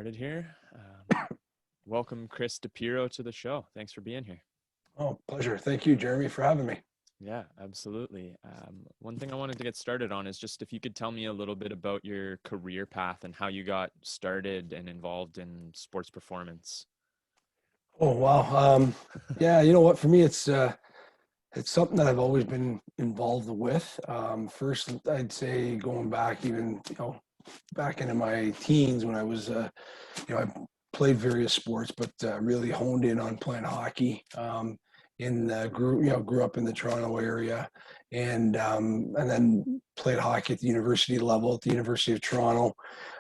Started here. Welcome, Chris Diepiero, to the show. Thanks for being here. Oh, pleasure. Thank you, Jeremy, for having me. Yeah, absolutely. One thing I wanted to get started on is just if you could tell me a little bit about your career path and how you got started and involved in sports performance. Oh, wow. Yeah, you know what? For me, it's something that I've always been involved with. First, I'd say going back even, back into my teens when I was, I played various sports, but really honed in on playing hockey. Grew up in the Toronto area, and then played hockey at the university level at the University of Toronto.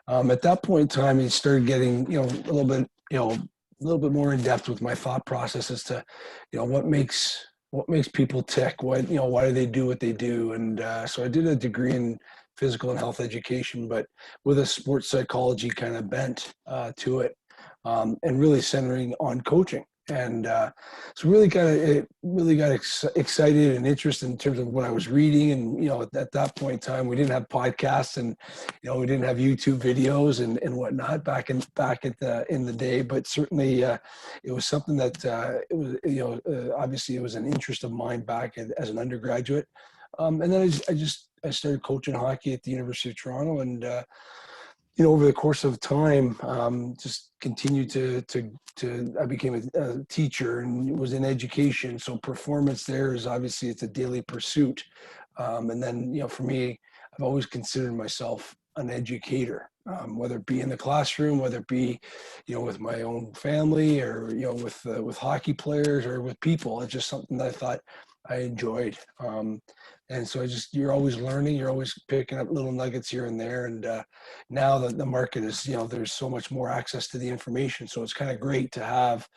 At that point in time, it started getting, a little bit more in depth with my thought process as to, what makes people tick, why do they do what they do. And so I did a degree in physical and health education, but with a sports psychology kind of bent to it, and really centering on coaching. And so it really got excited and interested in terms of what I was reading. And, at that point in time, we didn't have podcasts and, we didn't have YouTube videos and whatnot back in the day, but certainly it was something that obviously it was an interest of mine back as an undergraduate. And then I started coaching hockey at the University of Toronto, and over the course of time, just continued I became a teacher and was in education. So performance there is obviously it's a daily pursuit. And then, for me, I've always considered myself an educator, whether it be in the classroom, whether it be, with my own family or, with hockey players or with people. It's just something that I thought I enjoyed. And so you're always learning, you're always picking up little nuggets here and there. And now the market is, there's so much more access to the information. So it's kind of great to have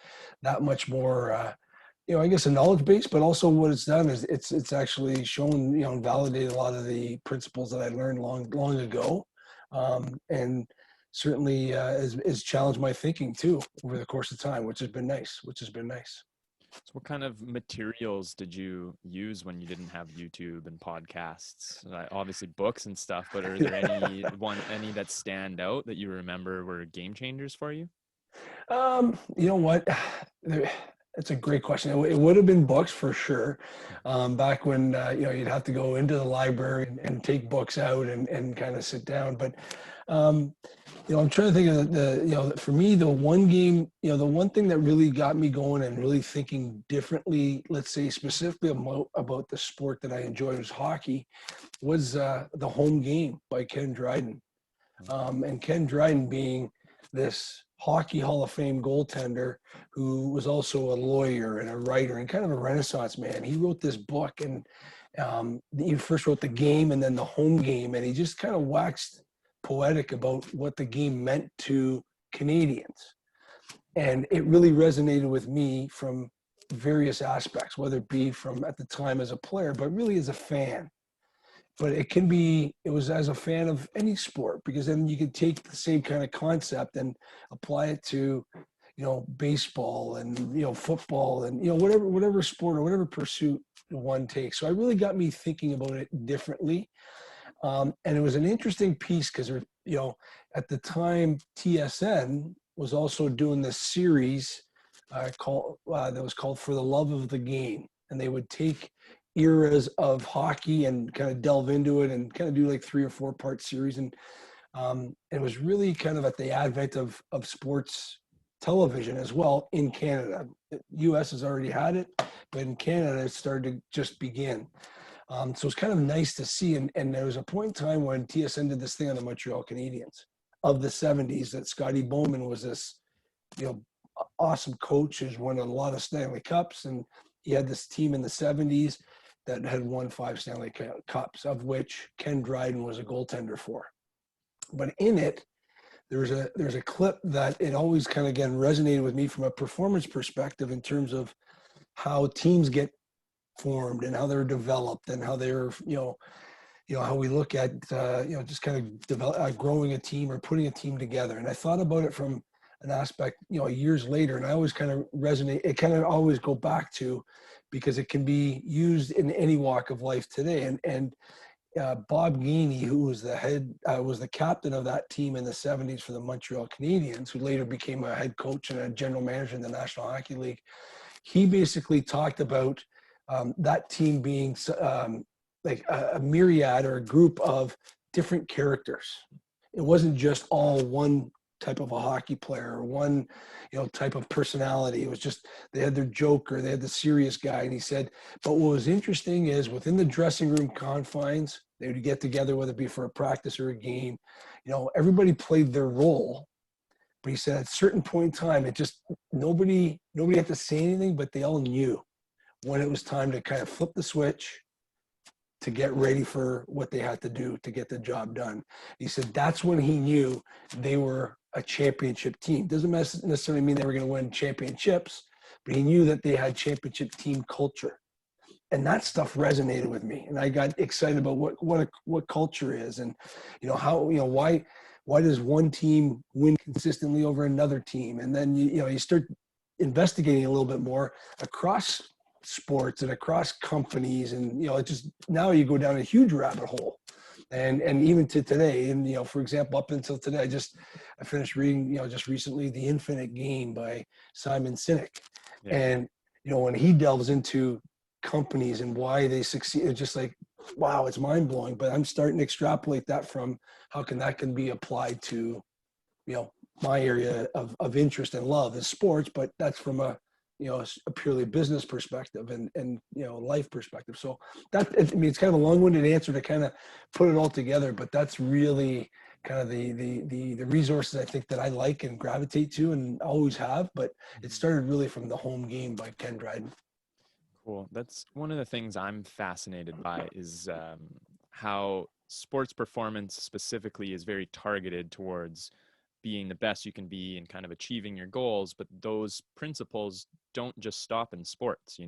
that much more, I guess a knowledge base, but also what it's done is it's actually shown, and validated a lot of the principles that I learned long ago. And certainly has challenged my thinking too over the course of time, which has been nice. So what kind of materials did you use when you didn't have YouTube and podcasts? Obviously books and stuff, but are there any that stand out that you remember were game changers for you? You know what? It's a great question. It would have been books for sure. Back when, you'd have to go into the library and take books out and kind of sit down. But, I'm trying to think of for me, the one game, the one thing that really got me going and really thinking differently, let's say specifically about the sport that I enjoyed was hockey, was The Home Game by Ken Dryden. And Ken Dryden being this Hockey Hall of Fame goaltender who was also a lawyer and a writer and kind of a Renaissance man. He wrote this book, and he first wrote The Game and then The Home Game, and he just kind of waxed poetic about what the game meant to Canadians. And it really resonated with me from various aspects, whether it be from at the time as a player, but really as a fan. But it was as a fan of any sport, because then you could take the same kind of concept and apply it to, baseball and, football and, whatever sport or whatever pursuit one takes. So it really got me thinking about it differently. And it was an interesting piece because, at the time TSN was also doing this series that was called For the Love of the Game. And they would take eras of hockey and kind of delve into it and kind of do like 3 or 4 part series. And it was really kind of at the advent of sports television as well in Canada. US has already had it, but in Canada it started to just begin. So it's kind of nice to see. And there was a point in time when TSN did this thing on the Montreal Canadiens of the 70s that Scotty Bowman was this, awesome coach who's won a lot of Stanley Cups. And he had this team in the 70s that had won 5 Stanley Cups, of which Ken Dryden was a goaltender for. But in it, there's a clip that it always kind of, again, resonated with me from a performance perspective in terms of how teams get formed and how they're developed and how they're, how we look at, just kind of growing a team or putting a team together. And I thought about it from an aspect, years later, and I always kind of resonate. It kind of always go back to, because it can be used in any walk of life today. And Bob Gainey, who was was the captain of that team in the 70s for the Montreal Canadiens, who later became a head coach and a general manager in the National Hockey League. He basically talked about that team being like a myriad or a group of different characters. It wasn't just all one type of a hockey player or one, type of personality. It was just, they had their joker, they had the serious guy. And he said, but what was interesting is within the dressing room confines, they would get together, whether it be for a practice or a game, everybody played their role. But he said at a certain point in time, it just, nobody had to say anything, but they all knew when it was time to kind of flip the switch to get ready for what they had to do to get the job done. He said that's when he knew they were a championship team. Doesn't necessarily mean they were going to win championships, but he knew that they had championship team culture. And that stuff resonated with me. And I got excited about what culture is, and why does one team win consistently over another team? And then you start investigating a little bit more across sports and across companies, and it just, now you go down a huge rabbit hole. And even to today, and for example, up until today, I finished reading just recently The Infinite Game by Simon Sinek. Yeah. And when he delves into companies and why they succeed, it's just like, wow, it's mind-blowing. But I'm starting to extrapolate that from how that can be applied to my area of interest and love is sports, but that's from a purely business perspective and life perspective. So it's kind of a long-winded answer to kind of put it all together, but that's really kind of the resources I think that I like and gravitate to and always have. But it started really from The Home Game by Ken Dryden. Cool. That's one of the things I'm fascinated by is how sports performance specifically is very targeted towards being the best you can be and kind of achieving your goals. But those principles don't just stop in sports.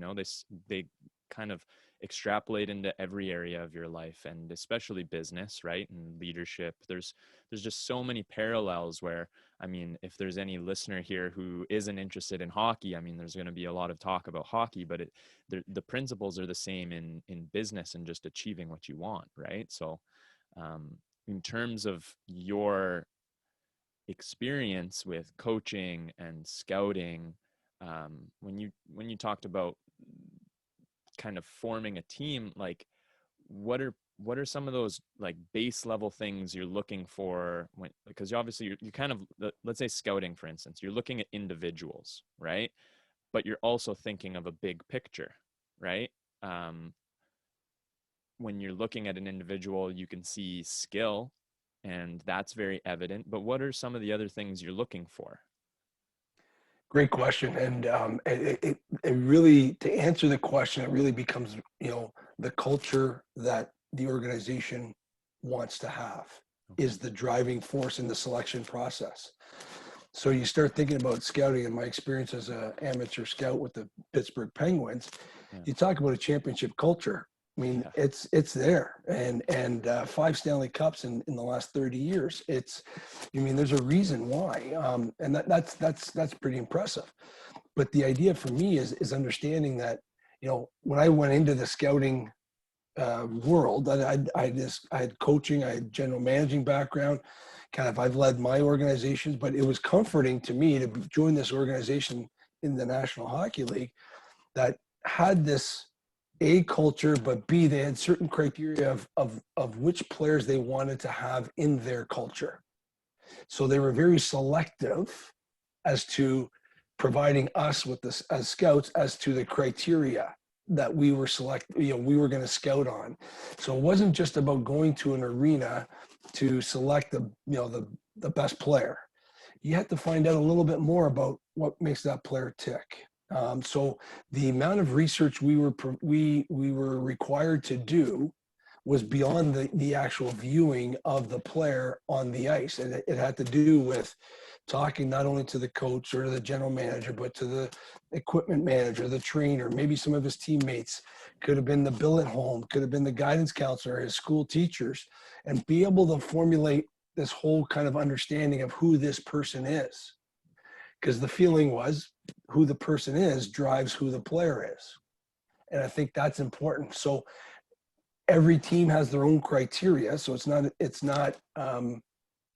They kind of extrapolate into every area of your life, and especially business, right? And leadership. There's just so many parallels where, if there's any listener here who isn't interested in hockey, there's going to be a lot of talk about hockey, but the principles are the same in business and just achieving what you want, right? So in terms of your experience with coaching and scouting, when you talked about kind of forming a team, like what are some of those like base level things you're looking for because obviously you kind of, let's say scouting, for instance, you're looking at individuals, right? But you're also thinking of a big picture, right? When you're looking at an individual, you can see skill, and that's very evident. But what are some of the other things you're looking for? Great question. And it really, to answer the question, it really becomes, the culture that the organization wants to have is the driving force in the selection process. So you start thinking about scouting, and my experience as an amateur scout with the Pittsburgh Penguins, you talk about a championship culture. It's there, and 5 Stanley Cups in the last 30 years. There's a reason why, and that's pretty impressive. But the idea for me is understanding that, when I went into the scouting world, I had coaching, I had general managing background, I've led my organizations, but it was comforting to me to join this organization in the National Hockey League that had this A, culture, but B, they had certain criteria of which players they wanted to have in their culture. So they were very selective as to providing us with this as scouts as to the criteria that we were we were going to scout on. So it wasn't just about going to an arena to select the best player. You had to find out a little bit more about what makes that player tick. So the amount of research we were required to do was beyond the actual viewing of the player on the ice. And it had to do with talking not only to the coach or the general manager, but to the equipment manager, the trainer, maybe some of his teammates, could have been the billet home, could have been the guidance counselor, his school teachers, and be able to formulate this whole kind of understanding of who this person is. Because the feeling was who the person is drives who the player is. And I think that's important. So every team has their own criteria. So it's not,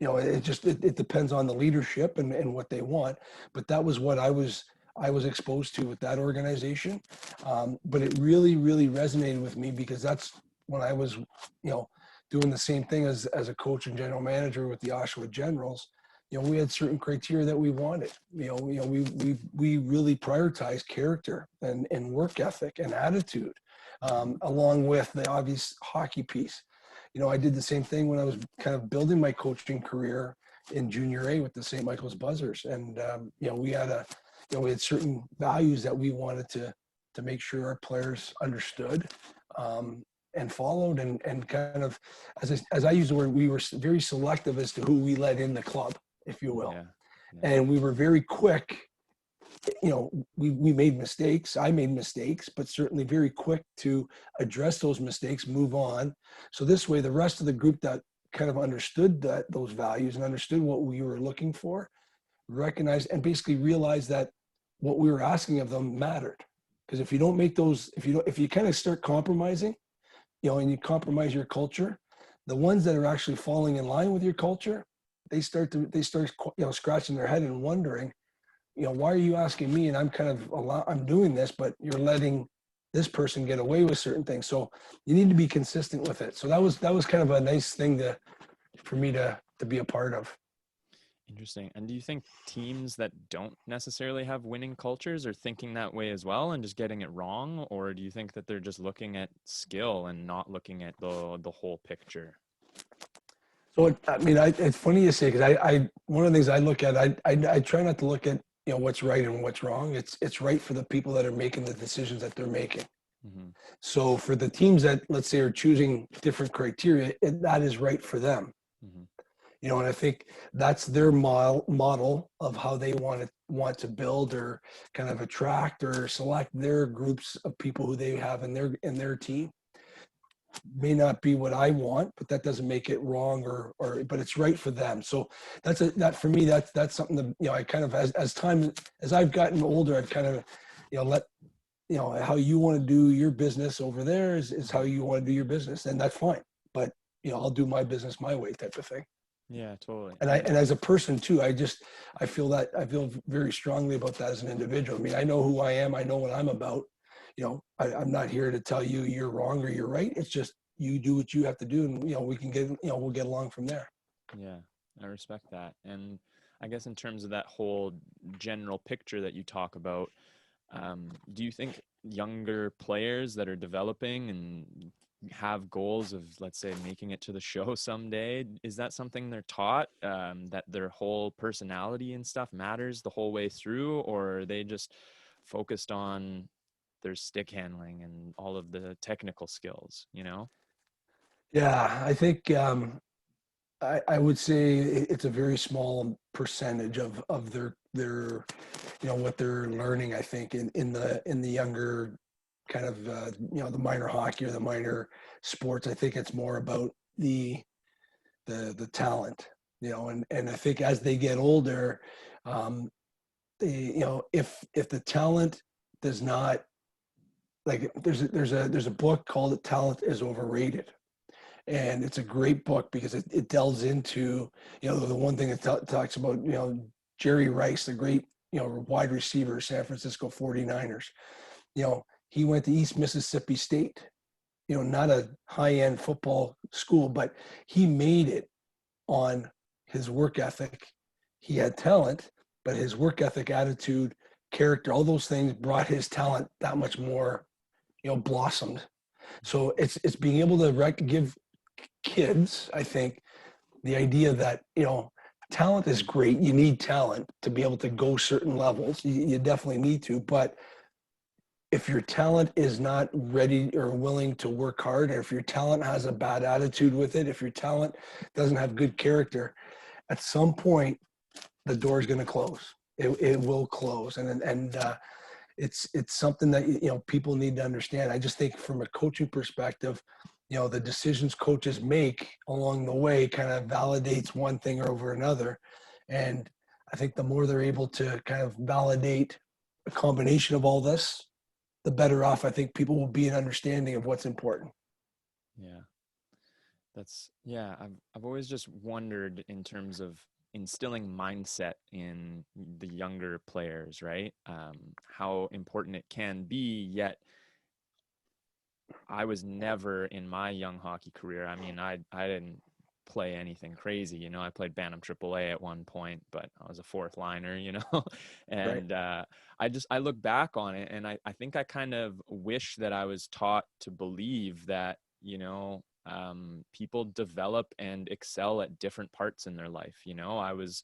it depends on the leadership and what they want. But that was what I was exposed to with that organization. But it really, really resonated with me because that's when I was, doing the same thing as a coach and general manager with the Oshawa Generals. We had certain criteria that we wanted. We really prioritized character and work ethic and attitude, along with the obvious hockey piece. I did the same thing when I was kind of building my coaching career in junior A with the St. Michael's Buzzers. And, we had certain values that we wanted to make sure our players understood, and followed, and kind of, as I use the word, we were very selective as to who we let in the club, if you will. Yeah. And we were very quick. We made mistakes. I made mistakes, but certainly very quick to address those mistakes, move on. So this way, the rest of the group that kind of understood those values and understood what we were looking for, recognized and basically realized that what we were asking of them mattered. Because if you don't make those, if you kind of start compromising, and you compromise your culture, the ones that are actually falling in line with your culture, they start scratching their head and wondering, why are you asking me? And I'm doing this, but you're letting this person get away with certain things. So you need to be consistent with it. So that was kind of a nice thing for me to be a part of. Interesting. And do you think teams that don't necessarily have winning cultures are thinking that way as well and just getting it wrong? Or do you think that they're just looking at skill and not looking at the whole picture? So, it's funny you say, because one of the things I look at, I try not to look at, what's right and what's wrong. It's right for the people that are making the decisions that they're making. Mm-hmm. So for the teams that, let's say, are choosing different criteria, that is right for them. Mm-hmm. And I think that's their model of how they want to build or kind of attract or select their groups of people who they have in their team. May not be what I want, but that doesn't make it wrong but it's right for them. So that for me, that's something that, I kind of, as I've gotten older, I've kind of, let, how you want to do your business over there is how you want to do your business. And that's fine. But, I'll do my business my way type of thing. Yeah, totally. And as a person too, I feel very strongly about that as an individual. I know who I am. I know what I'm about. I'm not here to tell you you're wrong or you're right. It's just you do what you have to do, and we can get we'll get along from there. Yeah, I respect that. And I guess in terms of that whole general picture that you talk about, do you think younger players that are developing and have goals of, let's say, making it to the show someday, is that something they're taught, that their whole personality and stuff matters the whole way through, or are they just focused on their stick handling and all of the technical skills, Yeah, I think I would say it's a very small percentage of their what they're learning. I think in the younger kind of the minor hockey or the minor sports. I think it's more about the talent, and I think as they get older, if the talent does not, like, there's a book called "Talent is Overrated," and it's a great book because it delves into the one thing it talks about Jerry Rice, the great wide receiver, San Francisco 49ers. He went to East Mississippi State, not a high-end football school, but he made it on his work ethic. He had talent, but his work ethic, attitude, character, all those things brought his talent that much more, blossomed. So it's being able to give kids, I think, the idea that, talent is great. You need talent to be able to go certain levels. You definitely need to, but if your talent is not ready or willing to work hard, or if your talent has a bad attitude with it, if your talent doesn't have good character, at some point the door is going to close. It will close, and it's something that people need to understand. I just think from a coaching perspective, the decisions coaches make along the way kind of validates one thing over another, and I think the more they're able to kind of validate a combination of all this, the better off I think people will be in understanding of what's important. Yeah. I've always just wondered in terms of instilling mindset in the younger players, right? How important it can be, yet I was never in my young hockey career. I mean, I didn't play anything crazy, I played Bantam AAA at one point, but I was a fourth liner, Right. and I look back on it, and I think I kind of wish that I was taught to believe that, people develop and excel at different parts in their life. I was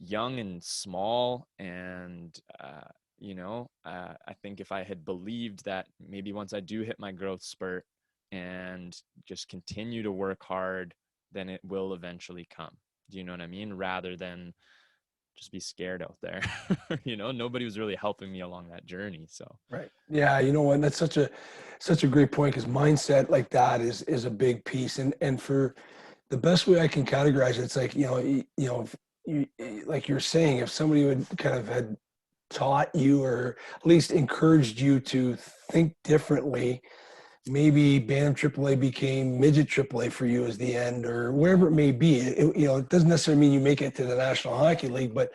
young and small, and I think if I had believed that maybe once I do hit my growth spurt and just continue to work hard, then it will eventually come. Do you know what I mean? Rather than just be scared out there. Nobody was really helping me along that journey. So Right. Yeah. You know what? That's such a great point, because mindset like that is a big piece. And for the best way I can categorize it, it's like, if like you're saying, if somebody would kind of had taught you, or at least encouraged you to think differently, maybe Bantam AAA became midget AAA for you as the end, or wherever it may be. It doesn't necessarily mean you make it to the National Hockey League, but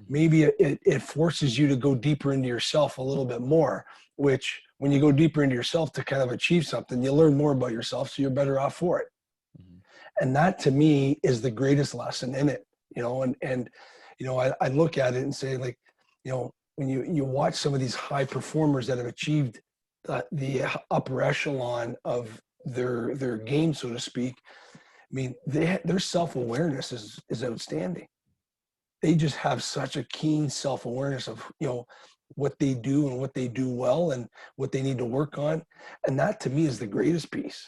maybe it forces you to go deeper into yourself a little bit more, which when you go deeper into yourself to kind of achieve something, you learn more about yourself, so you're better off for it. mm-hmm. And that to me is the greatest lesson in it, and I look at it and say, like, when you watch some of these high performers that have achieved the upper echelon of their game, so to speak. I mean, their self-awareness is outstanding. They just have such a keen self-awareness of, what they do and what they do well and what they need to work on. And that to me is the greatest piece,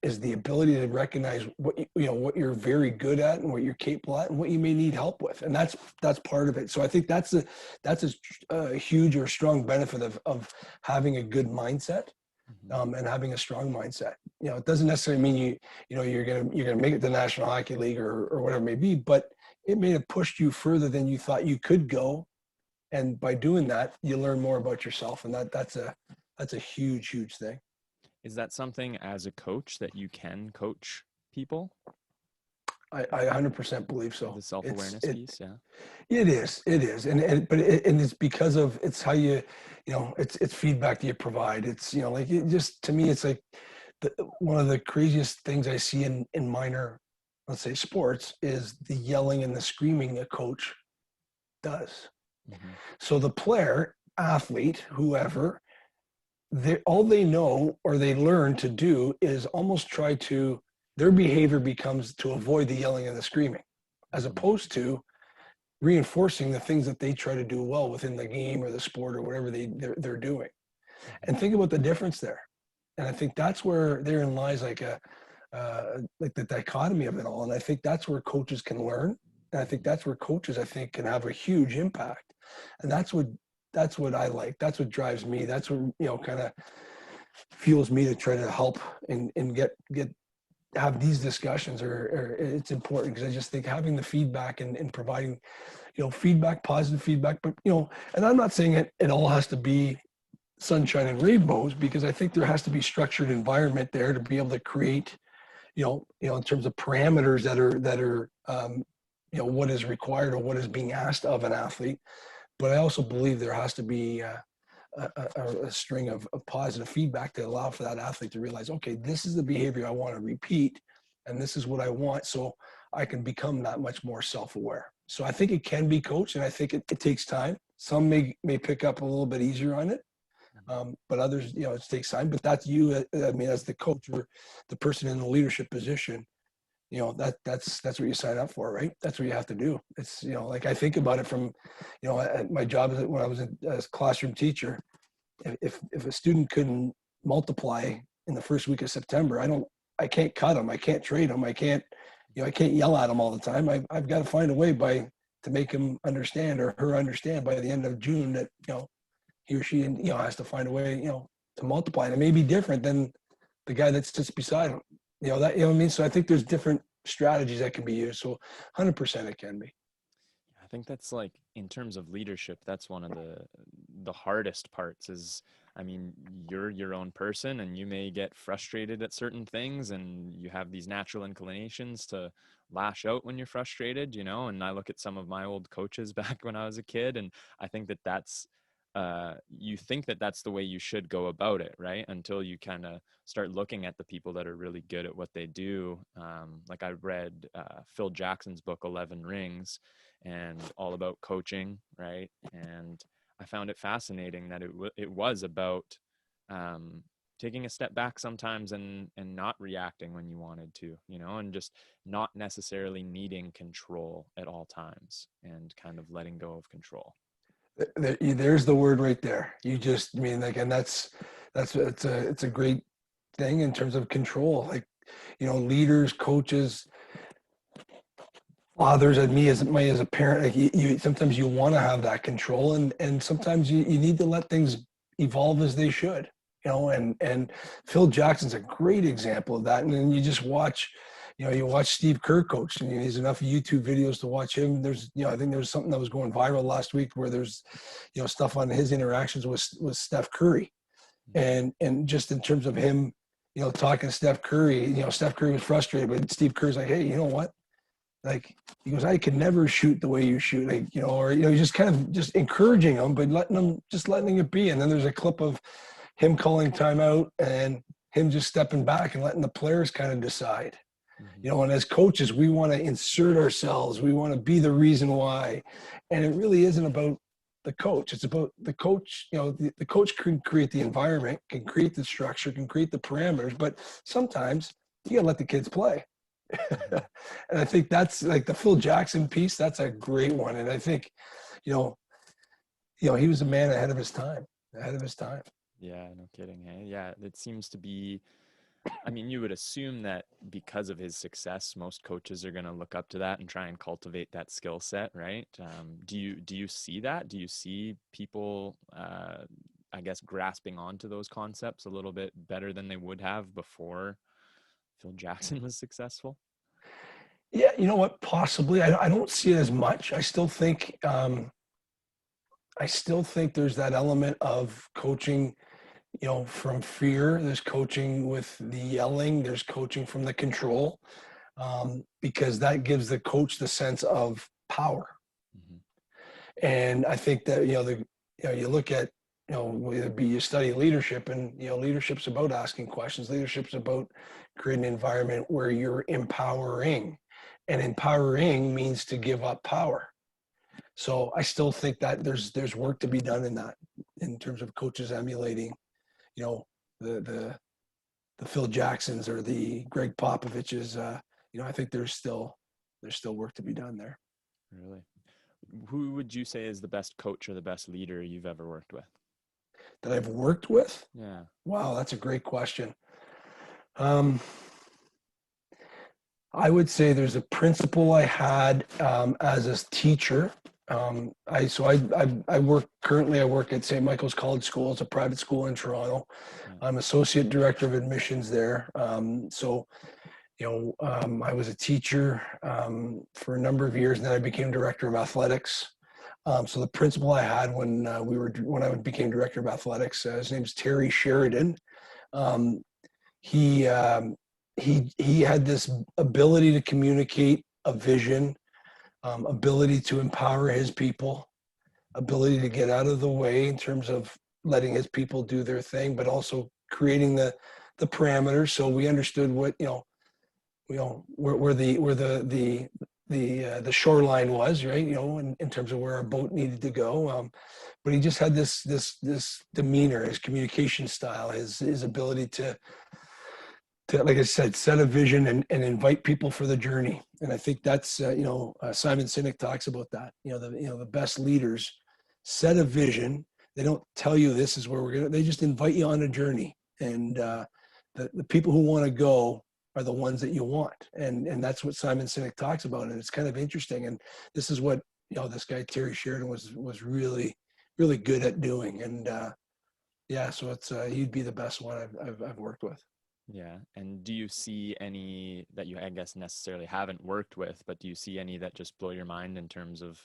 is the ability to recognize what you're very good at and what you're capable at and what you may need help with. And that's part of it. So I think that's a huge or strong benefit of having a good mindset, Mm-hmm. and having a strong mindset. It doesn't necessarily mean you're gonna make it to the National Hockey League or whatever it may be, but it may have pushed you further than you thought you could go. And by doing that, you learn more about yourself, and that's a huge thing. Is that something as a coach that you can coach people? I 100% believe so. The self-awareness It piece, yeah. it is, and it's because of it's how it's feedback that you provide. It's like it just to me, it's like one of the craziest things I see in minor, let's say, sports, is the yelling and the screaming a coach does. Mm-hmm. So the player, athlete, whoever, all they know or they learn to do is almost try to, their behavior becomes to avoid the yelling and the screaming, as opposed to reinforcing the things that they try to do well within the game or the sport or whatever they're doing. And think about the difference there. And I think that's where therein lies like the dichotomy of it all. And I think that's where coaches can learn. And I think that's where coaches, I think, can have a huge impact. And that's what I like. That's what drives me. That's what, kind of fuels me to try to help and get have these discussions, or it's important, because I just think having the feedback and providing, feedback, positive feedback, but, and I'm not saying it all has to be sunshine and rainbows, because I think there has to be structured environment there to be able to create, in terms of parameters that are what is required or what is being asked of an athlete. But I also believe there has to be a string of positive feedback to allow for that athlete to realize, okay, this is the behavior I want to repeat, and this is what I want, so I can become that much more self-aware. So I think it can be coached, and I think it takes time. Some may pick up a little bit easier on it, but others, it takes time. But that's you, as the coach or the person in the leadership position, that's what you sign up for, right? That's what you have to do. It's, like I think about it from, my job when I was as classroom teacher. If a student couldn't multiply in the first week of September, I can't cut them. I can't trade them. I can't yell at them all the time. I've got to find a way to make him understand, or her understand, by the end of June, that, he or she, has to find a way, to multiply. And it may be different than the guy that sits beside him. What I mean? So I think there's different strategies that can be used. So 100% it can be. I think that's, like, in terms of leadership, that's one of the hardest parts, is I mean, you're your own person and you may get frustrated at certain things, and you have these natural inclinations to lash out when you're frustrated, you know. And I look at some of my old coaches back when I was a kid, and I think that that's you think that that's the way you should go about it, right? Until you kind of start looking at the people that are really good at what they do. Like I read Phil Jackson's book 11 Rings, and all about coaching, right? And I found it fascinating that it was about um, taking a step back sometimes, and not reacting when you wanted to, you know, and just not necessarily needing control at all times, and kind of letting go of control. There's the word right there. You just, I mean, like, and it's a great thing in terms of control. Like, you know, leaders, coaches, fathers, and me as a parent, like you sometimes you want to have that control, and sometimes you need to let things evolve as they should, you know. And Phil Jackson's a great example of that. And then you just watch, you know, you watch Steve Kerr coach, and there's enough YouTube videos to watch him. There's, you know, I think there was something that was going viral last week where there's, you know, stuff on his interactions with Steph Curry, and just in terms of him, you know, talking to Steph Curry. You know, Steph Curry was frustrated, but Steve Kerr's like, hey, you know what? Like, he goes, I could never shoot the way you shoot, like, you know, or, you know, just kind of just encouraging them, but letting it be. And then there's a clip of him calling timeout and him just stepping back and letting the players kind of decide, you know. And as coaches, we want to insert ourselves. We want to be the reason why. And it really isn't about the coach. It's about the coach. You know, the coach can create the environment, can create the structure, can create the parameters, but sometimes you got to let the kids play. And I think that's like the Phil Jackson piece. That's a great one. And I think, you know, he was a man ahead of his time, ahead of his time. Yeah, no kidding. Hey, yeah, it seems to be. I mean, you would assume that because of his success, most coaches are going to look up to that and try and cultivate that skill set, right? Do you see that? Do you see people, I guess, grasping onto those concepts a little bit better than they would have before Phil Jackson was successful? Yeah, you know what? Possibly. I don't see it as much. I still think there's that element of coaching, you know, from fear. There's coaching with the yelling. There's coaching from the control, because that gives the coach the sense of power. Hmm. And I think that, you look at, you know, whether it be you study leadership, and, you know, leadership's about asking questions. Leadership's about creating an environment where you're empowering, and empowering means to give up power. So I still think that there's work to be done in that, in terms of coaches emulating, you know, the Phil Jacksons or the Greg Popoviches. You know, I think there's still work to be done there. Really? Who would you say is the best coach or the best leader you've ever worked with? That I've worked with? Yeah. Wow, that's a great question. Um, I would say there's a principal I had, as a teacher. I work currently. I work at St. Michael's College School. It's a private school in Toronto. Yeah. I'm associate director of admissions there. I was a teacher, for a number of years, and then I became director of athletics. So the principal I had when I became director of athletics, his name's Terry Sheridan. Um, he he had this ability to communicate a vision, ability to empower his people, ability to get out of the way in terms of letting his people do their thing, but also creating the parameters. So we understood what, where the shoreline was, right? You know, in terms of where our boat needed to go. But he just had this demeanor, his communication style, his ability to, like I said, set a vision and invite people for the journey. And I think that's, Simon Sinek talks about that. The best leaders set a vision. They don't tell you this is where we're going to, they just invite you on a journey. And the people who want to go are the ones that you want. And that's what Simon Sinek talks about. And it's kind of interesting. And this is what, this guy, Terry Sheridan, was really, really good at doing. And so he'd be the best one I've worked with. Yeah. And do you see any that you, I guess, necessarily haven't worked with, but do you see any that just blow your mind in terms of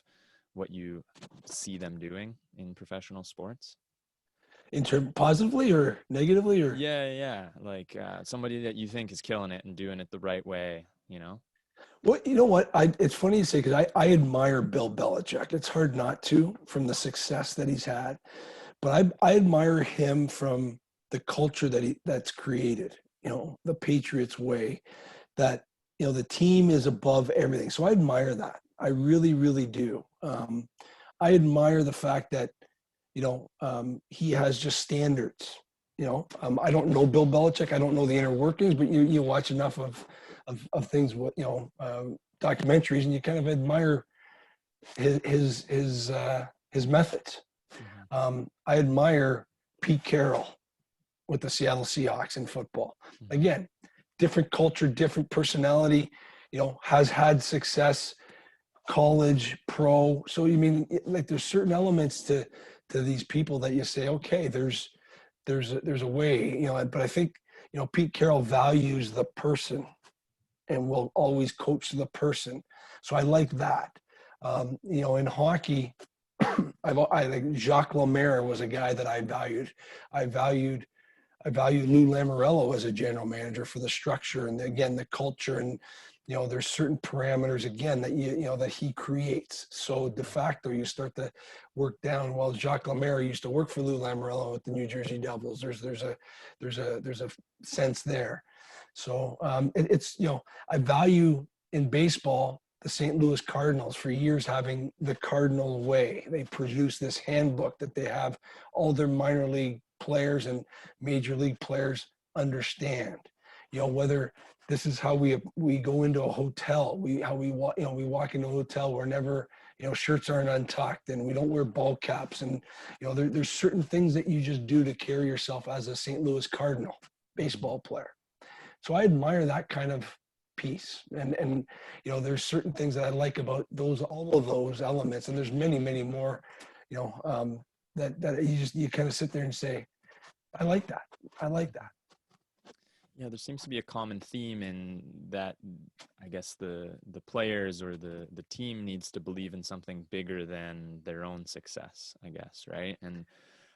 what you see them doing in professional sports? In term positively or negatively or? Yeah. Like somebody that you think is killing it and doing it the right way, you know? Well, you know what? It's funny you say because I admire Bill Belichick. It's hard not to from the success that he's had, but I admire him from the culture that's created. You know, the Patriots way that the team is above everything. So I admire that. I really, really do. I admire the fact that he has just standards. I don't know Bill Belichick. I don't know the inner workings, but you watch enough of things, documentaries, and you kind of admire his methods. Mhm. I admire Pete Carroll with the Seattle Seahawks in football. Mhm. Again, different culture, different personality. Has had success, college, pro. So you mean like there's certain elements to these people that you say, okay, there's a way, but I think, Pete Carroll values the person and will always coach the person. So I like that. In hockey, I like Jacques Lemaire was a guy that I valued. I valued I value Lou Lamoriello as a general manager for the structure and again the culture, and there's certain parameters again that that he creates. So de facto you start to work down. Well, Jacques Lemaire used to work for Lou Lamoriello at the New Jersey Devils. There's a sense there. So it's I value in baseball the St. Louis Cardinals for years having the Cardinal way. They produce this handbook that they have all their minor league players and major league players understand. Whether this is how we go into a hotel, we walk into a hotel, we're never, shirts aren't untucked and we don't wear ball caps, and there's certain things that you just do to carry yourself as a St. Louis Cardinal baseball player. So I admire that kind of piece, and there's certain things that I like about all of those elements, and there's many more, that you kind of sit there and say, I like that. I like that. Yeah, there seems to be a common theme in that. I guess the players or the team needs to believe in something bigger than their own success, I guess, right? And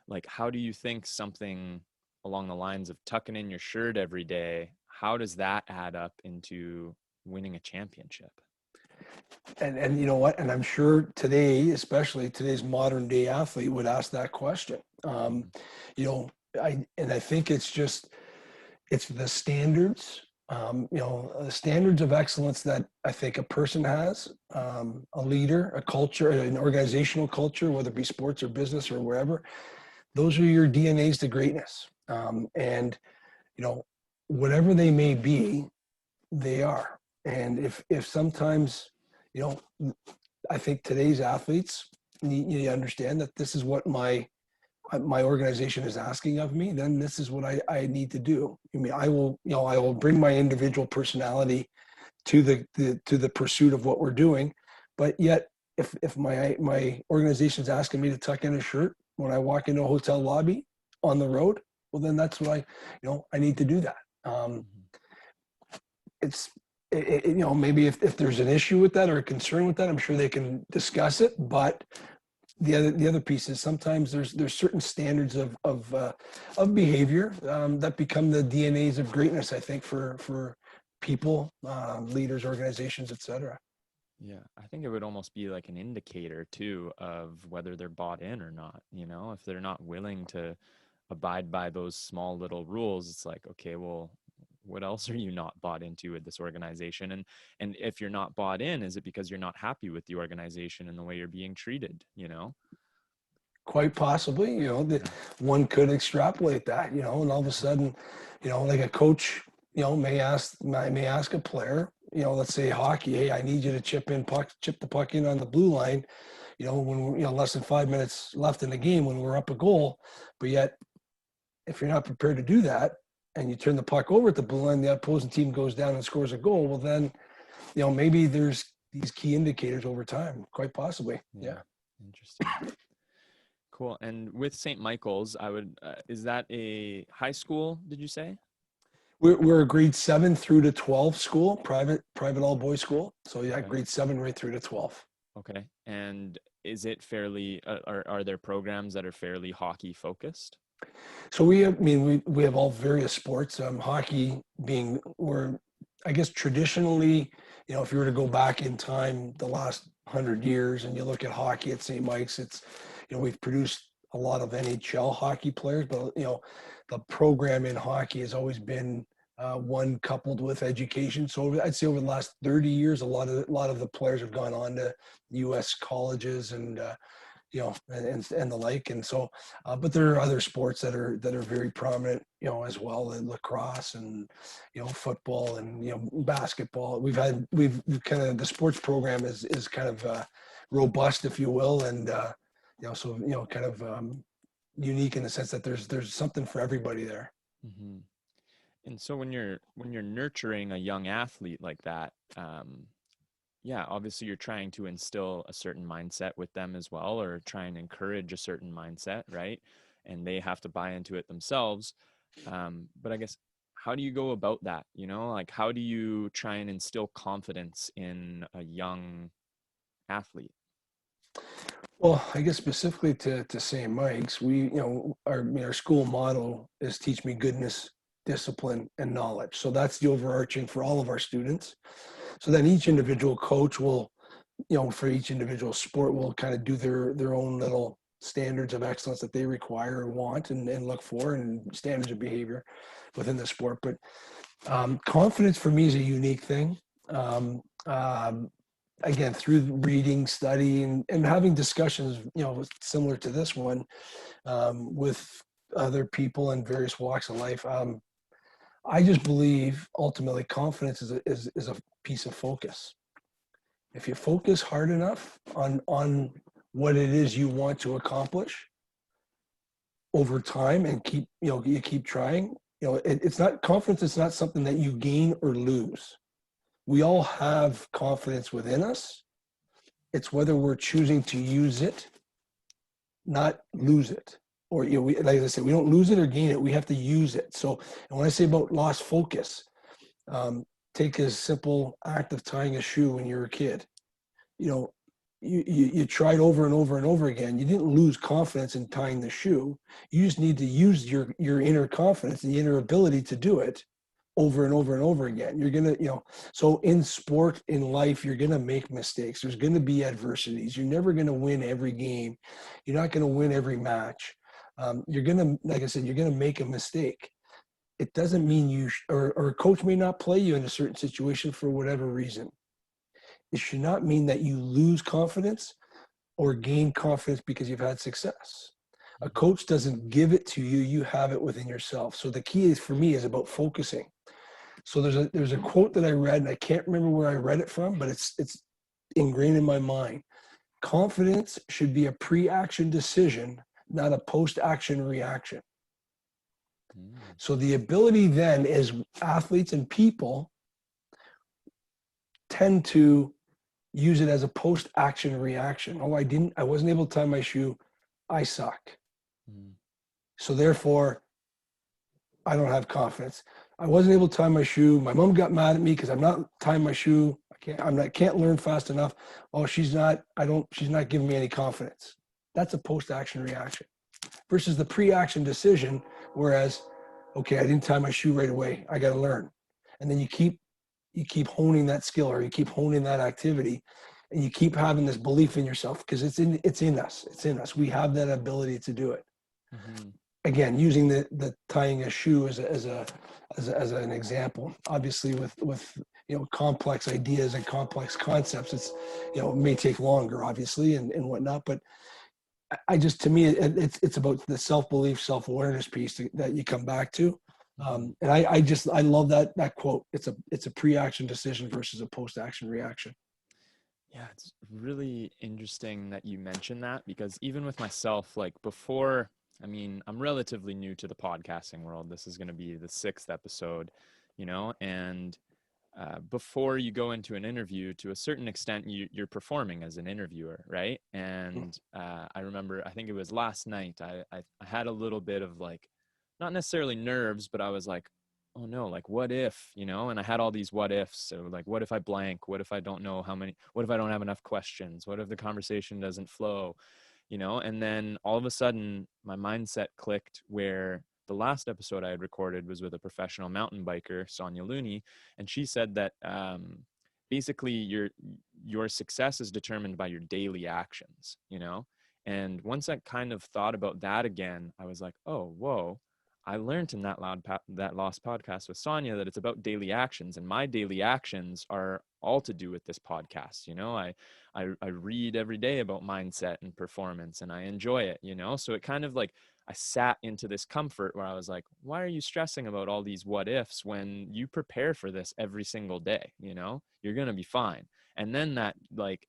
like, how do you think something along the lines of tucking in your shirt every day, how does that add up into winning a championship? And you know what? And I'm sure today, especially today's modern day athlete, would ask that question. Mhm. You know, I think it's the standards, the standards of excellence that I think a person has, a leader, a culture, an organizational culture, whether it be sports or business or wherever. Those are your DNAs to greatness, and you know, whatever they may be, they are. And if sometimes, you know, I think today's athletes need you understand that this is what my organization is asking of me, then this is what I need to do. I mean, I will bring my individual personality to the pursuit of what we're doing. But yet if my organization is asking me to tuck in a shirt when I walk into a hotel lobby on the road, well, then that's what I need to do that. Mhm. It's maybe if there's an issue with that or a concern with that, I'm sure they can discuss it. But the other piece is sometimes there's certain standards of behavior that become the DNAs of greatness. I think for people, leaders, organizations, etc. Yeah, I think it would almost be like an indicator too of whether they're bought in or not. If they're not willing to abide by those small little rules, it's like, okay, well, what else are you not bought into with this organization? And if you're not bought in, is it because you're not happy with the organization and the way you're being treated? Quite possibly, that one could extrapolate that, and all of a sudden, like a coach, may ask a player, let's say hockey, hey, I need you to chip the puck in on the blue line, when we're, less than 5 minutes left in the game when we're up a goal. But yet, if you're not prepared to do that and you turn the puck over at the blue line, the opposing team goes down and scores a goal. Well, then, maybe there's these key indicators over time, quite possibly. Yeah, Yeah. interesting. Cool. And with St. Michael's, is that a high school, did you say? We're a grade 7 through to 12 school, private all boys school. So yeah, Okay. grade 7 right through to 12. Okay. And is it fairly, are there programs that are fairly hockey focused? So we have all various sports. Hockey being, or I guess traditionally, if you were to go back in time, the last 100 years, and you look at hockey at St. Mike's, it's, we've produced a lot of NHL hockey players, but the program in hockey has always been one coupled with education. So I'd say over the last 30 years, a lot of the players have gone on to U.S. colleges and and the like. And so, but there are other sports that are very prominent, as well, in lacrosse and, football and, basketball. We've kind of, the sports program is kind of robust, if you will. And, so, kind of unique in the sense that there's something for everybody there. Mm-hmm. And so when you're nurturing a young athlete like that, yeah, obviously you're trying to instill a certain mindset with them as well, or try and encourage a certain mindset, right? And they have to buy into it themselves. But I guess, how do you go about that? Like, how do you try and instill confidence in a young athlete? Well, I guess specifically to St. Mike's, our school motto is teach me goodness, discipline, and knowledge. So that's the overarching for all of our students. So then each individual coach will, for each individual sport, will kind of do their own little standards of excellence that they require or want and look for, and standards of behavior within the sport. But confidence for me is a unique thing. Again, through reading, studying, and having discussions, similar to this one, with other people in various walks of life. I just believe ultimately confidence is a piece of focus. If you focus hard enough on what it is you want to accomplish over time and you keep trying, it's not confidence. It's not something that you gain or lose. We all have confidence within us. It's whether we're choosing to use it, not lose it. Or, like I said, we don't lose it or gain it. We have to use it. So, and when I say about lost focus, take a simple act of tying a shoe when you were a kid. You tried over and over and over again. You didn't lose confidence in tying the shoe. You just need to use your inner confidence and the inner ability to do it over and over and over again. You're going to, so in sport, in life, you're going to make mistakes. There's going to be adversities. You're never going to win every game. You're not going to win every match. You're going to, like I said, you're going to make a mistake. It doesn't mean or a coach may not play you in a certain situation for whatever reason. It should not mean that you lose confidence or gain confidence because you've had success. A coach doesn't give it to you. You have it within yourself. So the key for me is about focusing. So there's a quote that I read, and I can't remember where I read it from, but it's ingrained in my mind. Confidence should be a pre-action decision, not a post-action reaction. So the ability then is athletes and people tend to use it as a post-action reaction. Oh, I wasn't able to tie my shoe. I suck. So therefore, I don't have confidence. I wasn't able to tie my shoe. My mom got mad at me because I'm not tying my shoe. I can't learn fast enough. Oh, she's not giving me any confidence. That's a post-action reaction versus the pre-action decision. Whereas, okay, I didn't tie my shoe right away. I got to learn. And then you keep honing that skill, or you keep honing that activity, and you keep having this belief in yourself because it's in us. It's in us. We have that ability to do it. Mm-hmm. Again, using the tying a shoe as an example. Obviously, with complex ideas and complex concepts, it's it may take longer, obviously, and whatnot. But to me, it's about the self-belief, self-awareness piece that you come back to. And I love that quote. It's a pre-action decision versus a post-action reaction. Yeah, it's really interesting that you mentioned that, because even with myself, like before, I'm relatively new to the podcasting world. This is going to be the 6th episode, and before you go into an interview, to a certain extent, you're performing as an interviewer, right? And I remember, I think it was last night, I had a little bit of like, not necessarily nerves, but I was like, oh no, like what if, and I had all these what ifs. So like, what if I blank? What if I don't know what if I don't have enough questions? What if the conversation doesn't flow? you know. And then all of a sudden my mindset clicked, where the last episode I had recorded was with a professional mountain biker, Sonia Looney, and she said that basically your success is determined by your daily actions, you know. And once I kind of thought about that again, I was like, oh, whoa, I learned in that Lost podcast with Sonia that it's about daily actions, and my daily actions are all to do with this podcast. You know, I read every day about mindset and performance, and I enjoy it, you know? So it kind of like, I sat into this comfort where I was like, why are you stressing about all these what ifs when you prepare for this every single day? You know, you're going to be fine. And then that, like,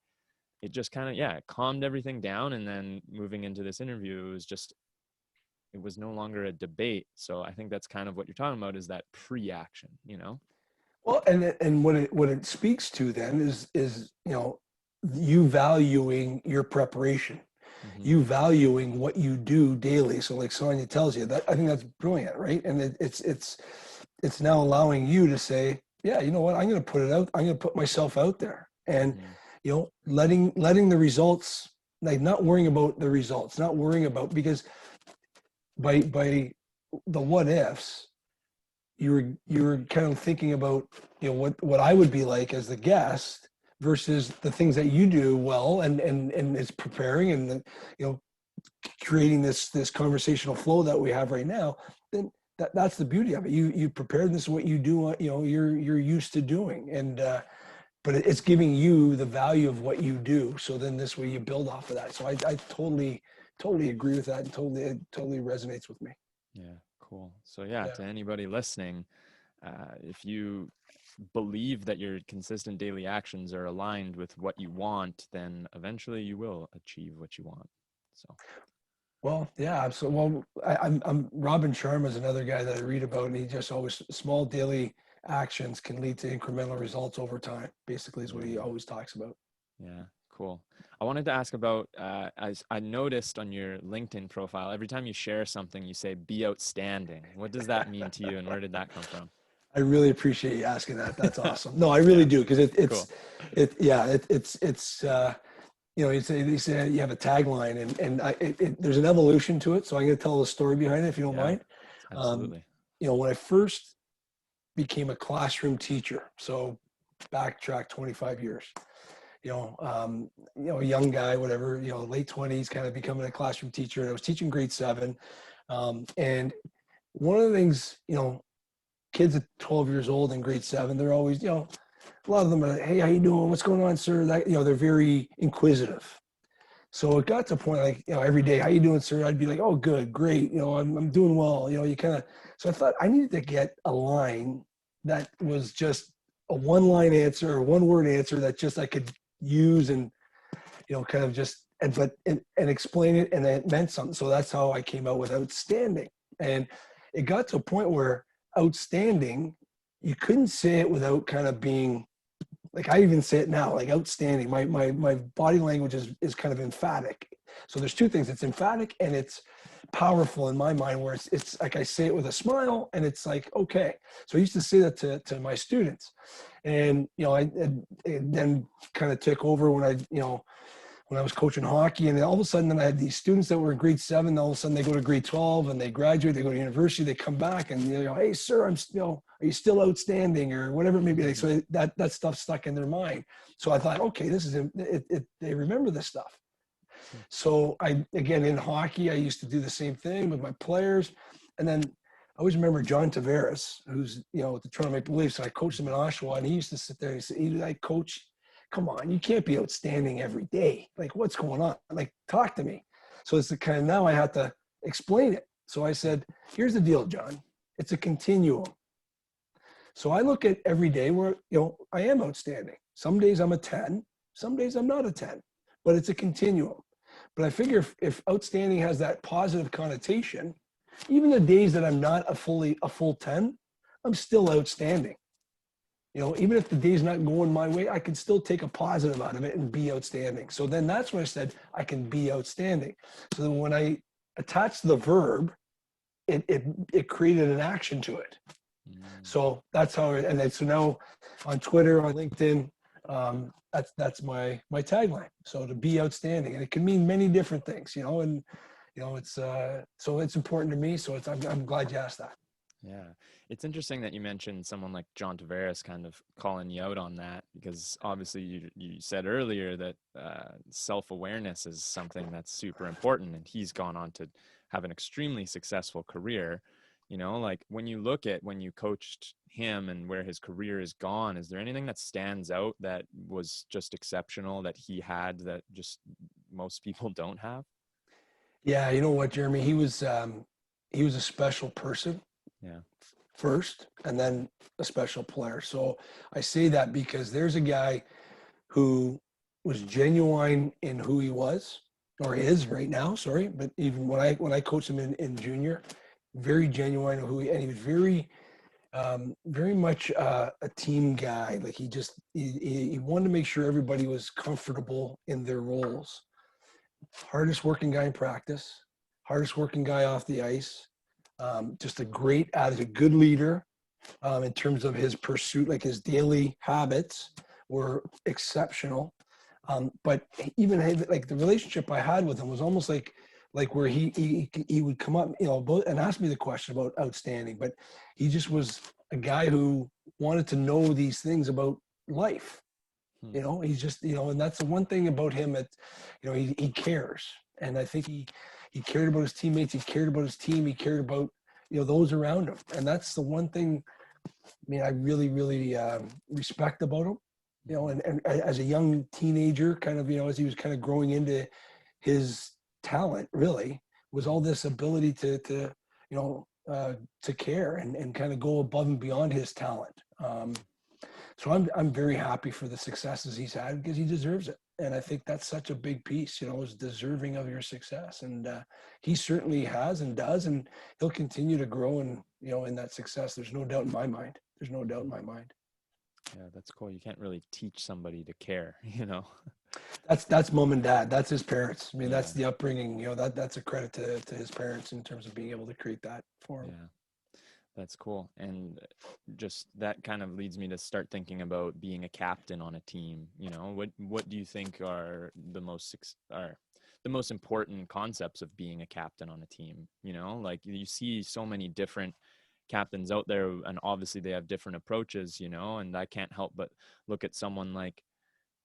it just kind of, yeah, it calmed everything down. And then moving into this interview, it was no longer a debate. So I think that's kind of what you're talking about, is that pre-action, you know? Well, and what it speaks to then is, you know, you valuing your preparation, you valuing what you do daily. So like Sonia tells you that, I think that's brilliant, right? And it's now allowing you to say, yeah, you know what, I'm going to put it out. I'm going to put myself out there, and you know, letting the results, like not worrying about the results, not worrying about, because by the what ifs, you were kind of thinking about, you know, what I would be like as the guest versus the things that you do well, and it's preparing, and the, you know, creating this conversational flow that we have right now. Then that's the beauty of it. You prepared, this is what you do, you know, you're used to doing, and but it's giving you the value of what you do. So then this way you build off of that. So I totally agree with that, and it totally resonates with me. Yeah, cool. So yeah, to anybody listening, if you believe that your consistent daily actions are aligned with what you want, then eventually you will achieve what you want. So. Well, yeah, absolutely. Well, I'm Robin Sharma is another guy that I read about, and he just always, small daily actions can lead to incremental results over time, basically, is what he always talks about. Yeah, cool. I wanted to ask about, as I noticed on your LinkedIn profile, every time you share something, you say, be outstanding. What does that mean to you, and where did that come from? I really appreciate you asking that. That's awesome. No, I really do, because it's you know, they say you have a tagline, and there's an evolution to it. So I'm going to tell the story behind it, if you don't mind. Absolutely. You know, when I first became a classroom teacher, so backtrack 25 years, you know, a young guy, whatever, you know, late 20s, kind of becoming a classroom teacher. And I was teaching grade 7. And one of the things, you know, kids at 12 years old in grade 7, they're always, you know, a lot of them are, hey, how you doing? What's going on, sir? That, you know, they're very inquisitive. So it got to a point, like, you know, every day, how you doing, sir? I'd be like, oh, good, great. You know, I'm doing well. You know, you kind of, so I thought I needed to get a line that was just a one-line answer, or one-word answer that just I could use, and, you know, kind of just, and explain it, and it meant something. So that's how I came out with outstanding. And it got to a point where outstanding, you couldn't say it without kind of being, like, I even say it now, like outstanding. My body language is kind of emphatic. So there's two things. It's emphatic and it's powerful in my mind, where it's like I say it with a smile, and it's like, okay. So I used to say that to my students. And, you know, it then kind of took over when I was coaching hockey, and then all of a sudden, then I had these students that were in grade 7. All of a sudden, they go to grade 12 and they graduate. They go to university. They come back and, you know, hey, sir, are you still outstanding, or whatever it may be? Like, so that stuff stuck in their mind. So I thought, okay, this is it. They remember this stuff. So again, in hockey, I used to do the same thing with my players, and then I always remember John Tavares, who's, you know, with the Toronto Maple Leafs, and I coached him in Oshawa, and he used to sit there and he said, like, coach, come on, you can't be outstanding every day. Like, what's going on? Like, talk to me. So it's the kind of, now I have to explain it. So I said, here's the deal, John. It's a continuum. So I look at every day where, you know, I am outstanding. Some days I'm a 10, some days I'm not a 10, but it's a continuum. But I figure if outstanding has that positive connotation, even the days that I'm not a full 10, I'm still outstanding. You know, even if the day's not going my way, I can still take a positive out of it and be outstanding. So then that's when I said I can be outstanding. So then when I attached the verb, it created an action to it. So that's how, so now on Twitter, on LinkedIn, That's my tagline. So to be outstanding, and it can mean many different things, and it's so it's important to me. So I'm glad you asked that. Yeah. It's interesting that you mentioned someone like John Tavares kind of calling you out on that, because obviously you said earlier that self-awareness is something that's super important, and he's gone on to have an extremely successful career. Like when you coached him and where his career is gone, is there anything that stands out that was just exceptional that he had that just most people don't have? Yeah, you know what, Jeremy? He was a special person. Yeah. First, and then a special player. So I say that because there's a guy who was genuine in who he was, or is right now, sorry. But even when I coached him in junior, very genuine in who and he was very much a team guy. Like he wanted to make sure everybody was comfortable in their roles. Hardest working guy in practice, hardest working guy off the ice. Just a great attitude, good leader in terms of his pursuit, like his daily habits were exceptional. But even like the relationship I had with him was almost like where he would come up, and ask me the question about outstanding, but he just was a guy who wanted to know these things about life. He's just, and that's the one thing about him that, he cares. And I think he cared about his teammates. He cared about his team. He cared about, those around him. And that's the one thing, I really, really respect about him, and as a young teenager, kind of, as he was kind of growing into his talent, really was all this ability to care and kind of go above and beyond his talent. So I'm very happy for the successes he's had because he deserves it. And I think that's such a big piece, is deserving of your success. And he certainly has and does, and he'll continue to grow and, in that success. There's no doubt in my mind. There's no doubt in my mind. Yeah, that's cool. You can't really teach somebody to care, That's mom and dad. That's his parents. Yeah. That's the upbringing, that's a credit to his parents in terms of being able to create that for him. Yeah. That's cool. And just that kind of leads me to start thinking about being a captain on a team. What do you think are the most important concepts of being a captain on a team? Like you see so many different captains out there, and obviously they have different approaches, and I can't help but look at someone like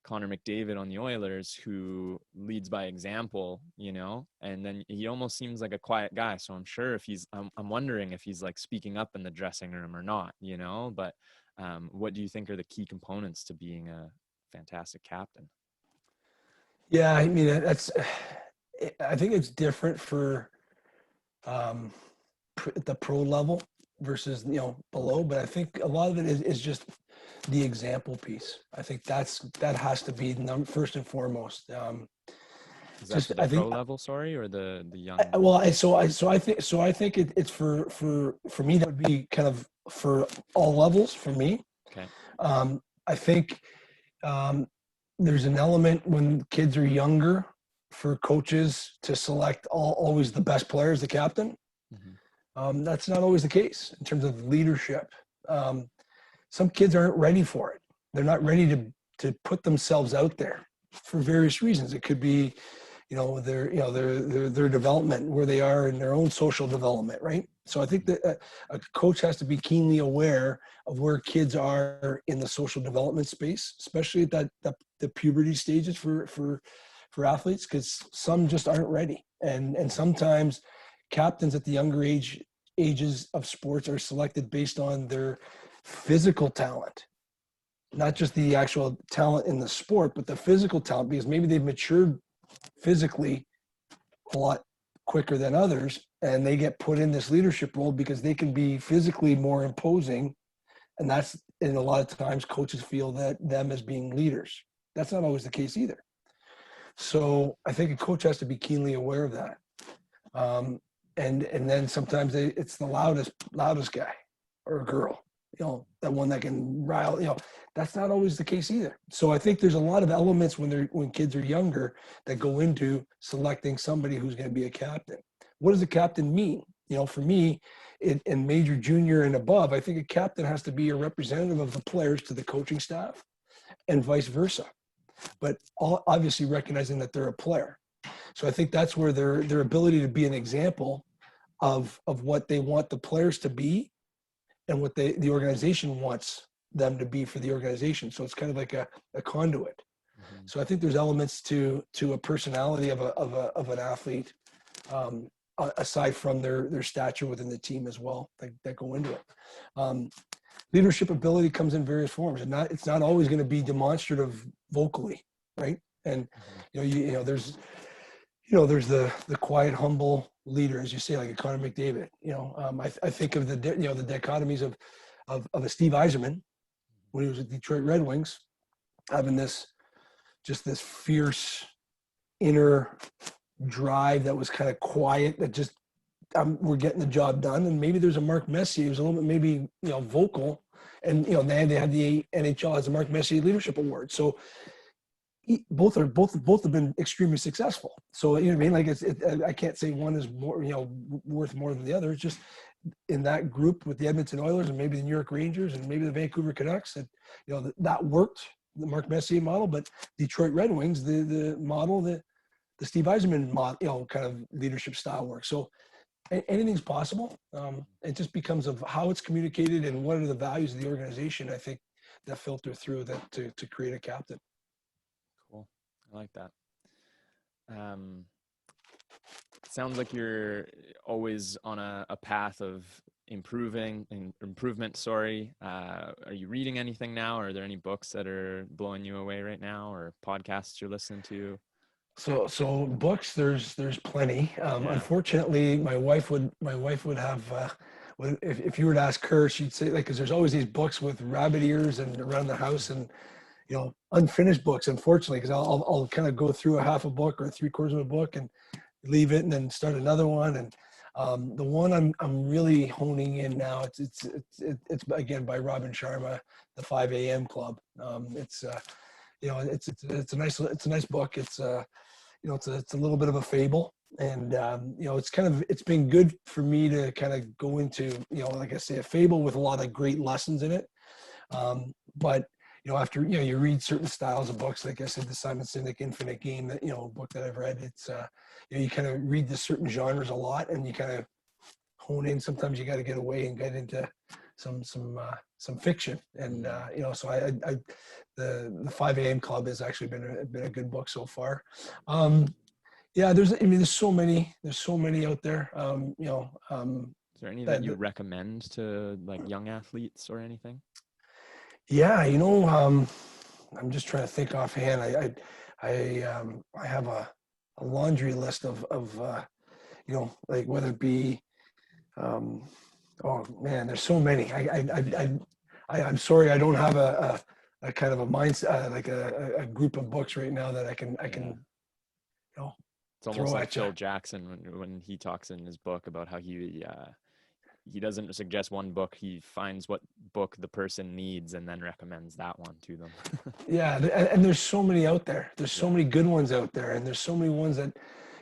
Connor McDavid on the Oilers, who leads by example, and then he almost seems like a quiet guy. So I'm sure I'm wondering if he's like speaking up in the dressing room or not, but what do you think are the key components to being a fantastic captain? Yeah, I think it's different for the pro level versus, below, but I think a lot of it is just the example piece. I think that has to be first and foremost. Is that the pro level, sorry, or the young? I think it's for me, that would be kind of for all levels for me. Okay. I think there's an element when kids are younger for coaches to select always the best player as the captain. Mm-hmm. That's not always the case in terms of leadership. Some kids aren't ready for it. They're not ready to put themselves out there for various reasons. It could be, their development, where they are in their own social development, right? So I think that a coach has to be keenly aware of where kids are in the social development space, especially at the puberty stages for athletes, because some just aren't ready. And sometimes captains at the younger ages of sports are selected based on their physical talent, not just the actual talent in the sport, but the physical talent, because maybe they've matured physically a lot quicker than others, and they get put in this leadership role because they can be physically more imposing. And a lot of times coaches feel that them as being leaders. That's not always the case either. So I think a coach has to be keenly aware of that. And then sometimes it's the loudest guy or girl, that one that can rile, that's not always the case either. So I think there's a lot of elements when kids are younger that go into selecting somebody who's going to be a captain. What does a captain mean? For me, in major, junior, and above, I think a captain has to be a representative of the players to the coaching staff, and vice versa. But obviously recognizing that they're a player. So I think that's where their ability to be an example of what they want the players to be and what the organization wants them to be for the organization. So it's kind of like a conduit. Mm-hmm. So I think there's elements to a personality of an athlete, aside from their stature within the team as well, that go into it. Leadership ability comes in various forms, and it's not always going to be demonstrative vocally, right? And there's the quiet, humble leader, as you say, like a Connor McDavid. I think of the dichotomies of a Steve Yzerman when he was with Detroit Red Wings, having this fierce inner drive that was kind of quiet, that just we're getting the job done. And maybe there's a Mark Messier who's a little bit maybe vocal, and they had the NHL as a Mark Messier Leadership Award. So both have been extremely successful. So what I mean, like I can't say one is more worth more than the other. It's just in that group with the Edmonton Oilers and maybe the New York Rangers and maybe the Vancouver Canucks, that worked, the Mark Messier model. But Detroit Red Wings, the model, the Steve Yzerman model, kind of leadership style works. So anything's possible. It just becomes of how it's communicated and what are the values of the organization, I think, that filter through that to create a captain. Cool. I like that. Sounds like you're always on a path of improvement. Sorry. Are you reading anything now? Are there any books that are blowing you away right now, or podcasts you're listening to? So books, there's plenty. Unfortunately, my wife would have, if you were to ask her, she'd say, like, because there's always these books with rabbit ears and around the house, and unfinished books. Unfortunately, because I'll kind of go through a half a book or 3/4 of a book and leave it and then start another one. And the one I'm really honing in now, it's again by Robin Sharma, the 5 a.m. Club. It's a nice book. It's a little bit of a fable, and it's been good for me to kind of go into, like I say, a fable with a lot of great lessons in it. But after you read certain styles of books, like I said, the Simon Sinek Infinite Game, that book that I've read, it's you kind of read the certain genres a lot, and you kind of hone in. Sometimes you got to get away and get into some fiction, and so the 5 a.m. Club has actually been a good book so far. There's so many out there. Is there any that you recommend to, like, young athletes or anything? Yeah, I'm just trying to think offhand. I have a laundry list of like, whether it be, oh man, there's so many. I'm sorry, I don't have a kind of a mindset, like a group of books right now that I can It's almost like Phil Jackson when he talks in his book about how he doesn't suggest one book. He finds what book the person needs and then recommends that one to them. Yeah. And there's so many out there. There's so many good ones out there. And there's so many ones that,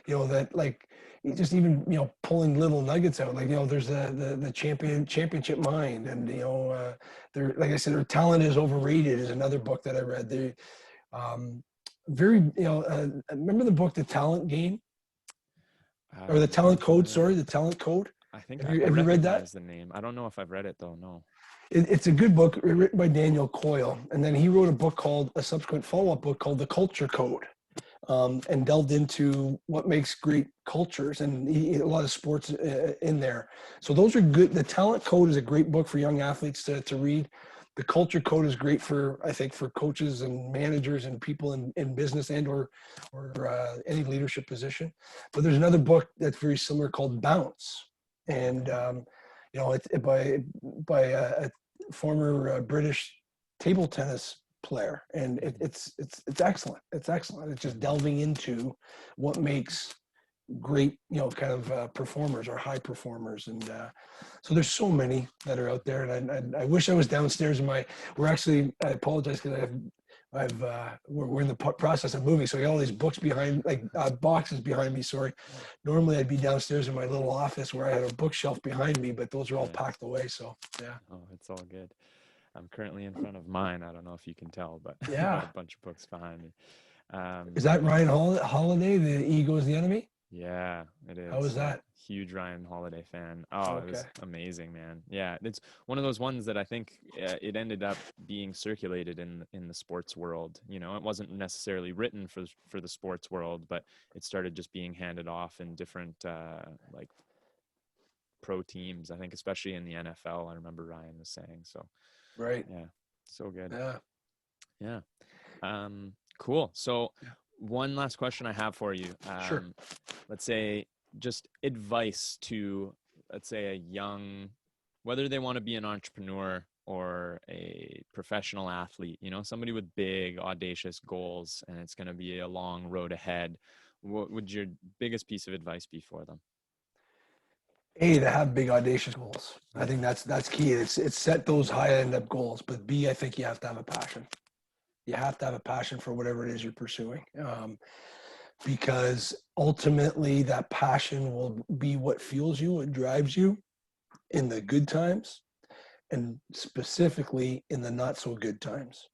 that, like, just even, pulling little nuggets out, like, there's the championship mind. And, like I said, their talent is overrated is another book that I read. They, remember the book, The Talent Game, or The Talent Code? Sorry, The Talent Code. I think have you read that? The name. I don't know if I've read it though. No. It's a good book written by Daniel Coyle, and then he wrote a subsequent follow-up book called The Culture Code, and delved into what makes great cultures, and a lot of sports in there. So those are good. The Talent Code is a great book for young athletes to read. The Culture Code is great for coaches and managers and people in business and or any leadership position. But there's another book that's very similar called Bounce. And it's by a former British table tennis player, and it's excellent. It's excellent. It's just delving into what makes great, kind of performers or high performers, and so there's so many that are out there. And I wish I was downstairs I apologize because we're in the process of moving, so I got all these books behind, like boxes behind me. Sorry. Normally I'd be downstairs in my little office where I had a bookshelf behind me, but those are all packed away. So yeah. Oh, it's all good. I'm currently in front of mine. I don't know if you can tell, but I got Yeah. a bunch of books behind me. Is that Ryan Holiday, The Ego is the Enemy? Yeah, it How was is. that? Huge Ryan Holiday fan. Oh, it Okay. was amazing, man. Yeah, it's one of those ones that I think it ended up being circulated in the sports world. You know, it wasn't necessarily written for the sports world, but it started just being handed off in different like pro teams. I think, especially in the NFL. I remember Ryan was saying. So, Right. yeah, so good. Yeah. Yeah. Cool. So, one last question I have for you. Sure. Let's say just advice to, let's say, a young, whether they want to be an entrepreneur or a professional athlete, you know, somebody with big, audacious goals, and it's going to be a long road ahead. What would your biggest piece of advice be for them? A, to have big audacious goals. I Yeah. think that's key. It's set those high end up goals. But B, I think you have to have a passion. You have to have a passion for whatever it is you're pursuing, because ultimately that passion will be what fuels you, what drives you in the good times, and specifically in the not so good times.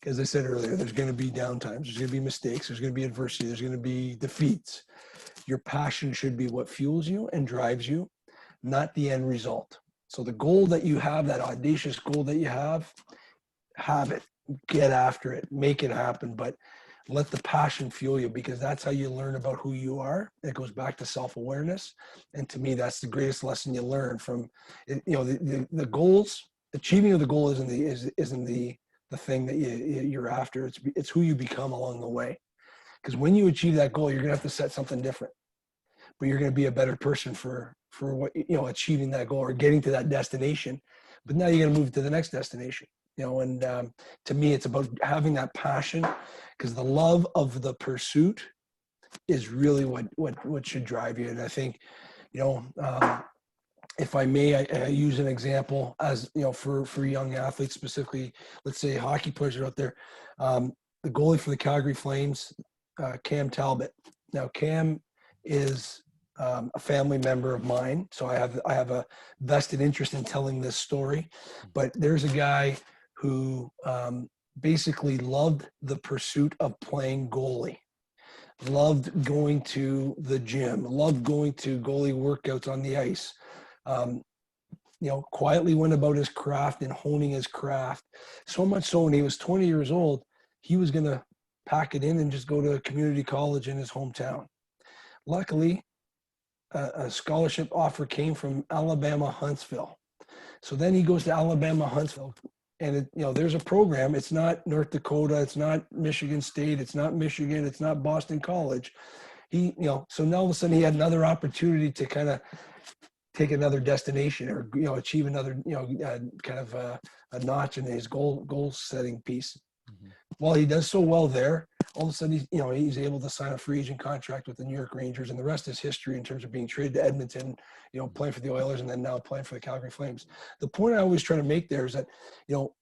As I said earlier, there's going to be downtimes, there's going to be mistakes, there's going to be adversity, there's going to be defeats. Your passion should be what fuels you and drives you, not the end result. So the goal that you have, that audacious goal that you have it, get after it, make it happen, but let the passion fuel you, because that's how you learn about who you are. It goes back to self-awareness. And to me, that's the greatest lesson you learn from it. You know, the goals, achieving of the goal isn't the thing that you're after. It's who you become along the way. Because when you achieve that goal, you're going to have to set something different, but you're going to be a better person for what, you know, achieving that goal or getting to that destination. But now you're going to move to the next destination, you know. And to me, it's about having that passion, because the love of the pursuit is really what should drive you. And I think, you know, if I may, I use an example, as you know, for young athletes specifically. Let's say hockey players are out there. The goalie for the Calgary Flames, Cam Talbot. Now, Cam is a family member of mine, so I have a vested interest in telling this story. But there's a guy who basically loved the pursuit of playing goalie, loved going to the gym, loved going to goalie workouts on the ice. You know, quietly went about his craft and honing his craft. So much so when he was 20 years old, he was going to pack it in and just go to a community college in his hometown. Luckily, a scholarship offer came from Alabama Huntsville. So then he goes to Alabama Huntsville, and you know, there's a program. It's not North Dakota, it's not Michigan State, it's not Michigan, it's not Boston College. You know, so now all of a sudden he had another opportunity to kind of take another destination, or you know, achieve another, you know, kind of a notch in his goal setting piece. Mm-hmm. While he does so well there, all of a sudden he's able to sign a free agent contract with the New York Rangers, and the rest is history in terms of being traded to Edmonton, you know, playing for the Oilers, and then now playing for the Calgary Flames. The point I always try to make there is that, you know,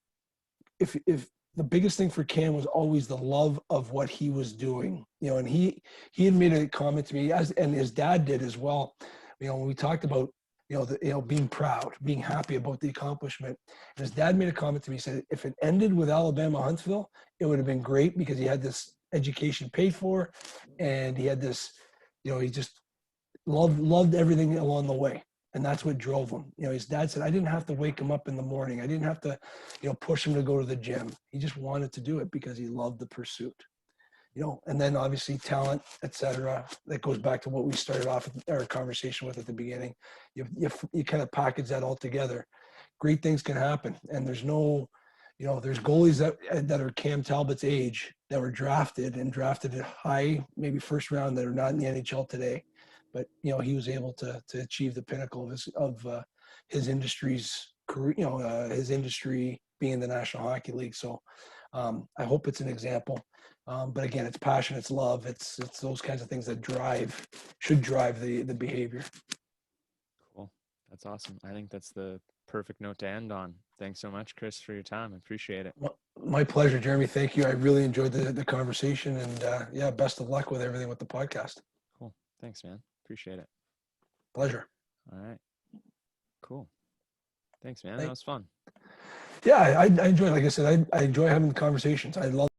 if the biggest thing for Cam was always the love of what he was doing, you know, and he had made a comment to me, and his dad did as well, you know, when we talked about, being proud, being happy about the accomplishment. And his dad made a comment to me, he said, if it ended with Alabama Huntsville, it would have been great, because he had this education paid for, and he had this, you know, he just loved everything along the way. And that's what drove him. You know, his dad said, I didn't have to wake him up in the morning. I didn't have to, you know, push him to go to the gym. He just wanted to do it because he loved the pursuit. You know, and then obviously talent, etc. That goes back to what we started off our conversation with at the beginning. You kind of package that all together. Great things can happen, and there's no, you know, there's goalies that are Cam Talbot's age that were drafted at high, maybe first round, that are not in the NHL today, but you know, he was able to achieve the pinnacle of his industry's career. You know, his industry being the National Hockey League. So I hope it's an example. But again, it's passion, it's love, it's those kinds of things that should drive the behavior. Cool. That's awesome. I think that's the perfect note to end on. Thanks so much, Chris, for your time. I appreciate it. Well, my pleasure, Jeremy. Thank you. I really enjoyed the conversation, and best of luck with everything with the podcast. Cool. Thanks, man. Appreciate it. Pleasure. All right. Cool. Thanks, man. That was fun. Yeah, I enjoy, like I said, I enjoy having the conversations. I love